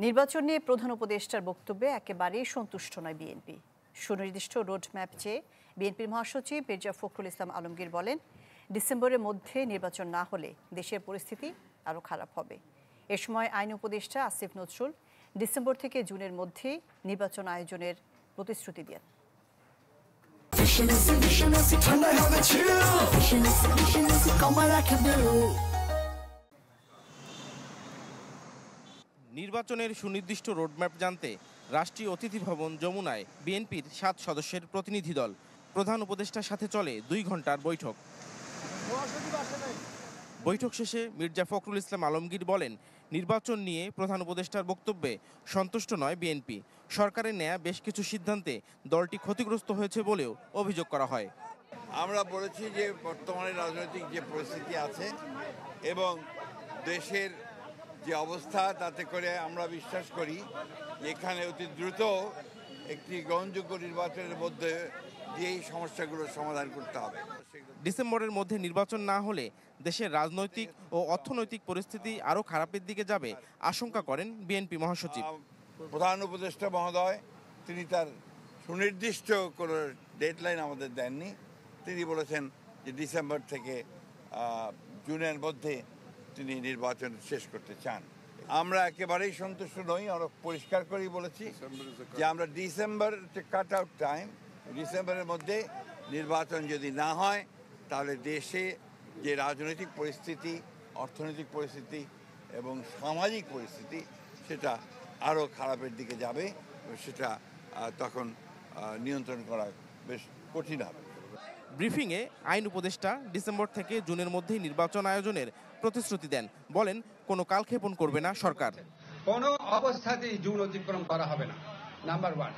নির্বাচন নিয়ে প্রধান উপদেষ্টার বক্তব্যে একেবারেই সন্তুষ্ট নয় বিএনপি। সুনির্দিষ্ট রোডম্যাপ চেয়ে বিএনপির মহাসচিব মির্জা ফখরুল ইসলাম আলমগীর বলেন, ডিসেম্বরের মধ্যে নির্বাচন না হলে দেশের পরিস্থিতি আরও খারাপ হবে। এ সময় আইন উপদেষ্টা আসিফ নজরুল ডিসেম্বর থেকে জুনের মধ্যে নির্বাচন আয়োজনের প্রতিশ্রুতি দেন। নির্বাচনের সুনির্দিষ্ট রোডম্যাপ জানতে রাষ্ট্রীয় অতিথি ভবন যমুনায় বিএনপির 7 সদস্যের প্রতিনিধি দল। প্রধান উপদেষ্টার সাথে চলে 2 ঘন্টার বৈঠক। বৈঠক শেষে মির্জা ফখরুল ইসলাম আলমগীর বলেন, নির্বাচন নিয়ে প্রধান উপদেষ্টার বক্তব্যে সন্তুষ্ট নয় বিএনপি। সরকারের নেয়া বেশ কিছু সিদ্ধান্তে দলটি ক্ষতিগ্রস্ত হয়েছে বলেও অভিযোগ করা হয়। আমরা বলেছি যে বর্তমানে রাজনৈতিক যে পরিস্থিতি আছে এবং দেশের যে অবস্থা, তাতে করে আমরা বিশ্বাস করি এখানে অতি দ্রুত একটি গ্রহণযোগ্য নির্বাচনের মধ্যে দিয়েই সমস্যাগুলোর সমাধান করতে হবে। ডিসেম্বরের মধ্যে নির্বাচন না হলে দেশের রাজনৈতিক ও অর্থনৈতিক পরিস্থিতি আরও খারাপের দিকে যাবে আশঙ্কা করেন বিএনপি মহাসচিব। প্রধান উপদেষ্টা মহোদয় তিনি তার সুনির্দিষ্ট কোনো ডেডলাইন আমাদের দেননি। তিনি বলেছেন যে ডিসেম্বর থেকে জুনের মধ্যে তিনি নির্বাচন শেষ করতে চান। আমরা একেবারেই সন্তুষ্ট নই। আমরা পরিষ্কার করেই বলেছি যে আমরা ডিসেম্বর কাট আউট টাইম, ডিসেম্বরের মধ্যে নির্বাচন যদি না হয় তাহলে দেশে যে রাজনৈতিক পরিস্থিতি, অর্থনৈতিক পরিস্থিতি এবং সামাজিক পরিস্থিতি সেটা আরও খারাপের দিকে যাবে। সেটা তখন নিয়ন্ত্রণ করা বেশ কঠিন হবে। ব্রিফিংয়ে আইন উপদেষ্টা ডিসেম্বর থেকে জুনের মধ্যেই নির্বাচন আয়োজনের প্রতিশ্রুতি দেন। বলেন, কোনো কালক্ষেপণ করবে না সরকার। কোনো অবস্থাতেই জুন অতিক্রম করা হবে না, নাম্বার 1।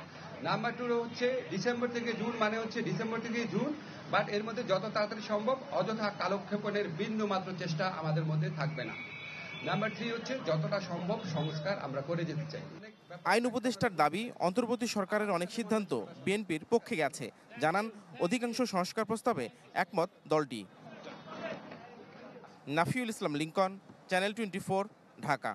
নাম্বার 2 হচ্ছে ডিসেম্বর থেকে জুন মানে হচ্ছে ডিসেম্বর থেকে জুন, বাট এর মধ্যে যত তাড়াতাড়ি সম্ভব অযথা কালক্ষেপণের বিন্দু মাত্র চেষ্টা আমাদের মধ্যে থাকবে না। নাম্বার 3 হচ্ছে যতটা সম্ভব সংস্কার আমরা করে যেতে চাই। আইন উপদেষ্টার দাবি, অন্তর্বর্তী সরকারের অনেক সিদ্ধান্ত বিএনপির পক্ষে গেছে। জানান, অধিকাংশ সংস্কার প্রস্তাবে একমত দলটি। নাফিউল ইসলাম লিংকন, চ্যানেল 24, ঢাকা।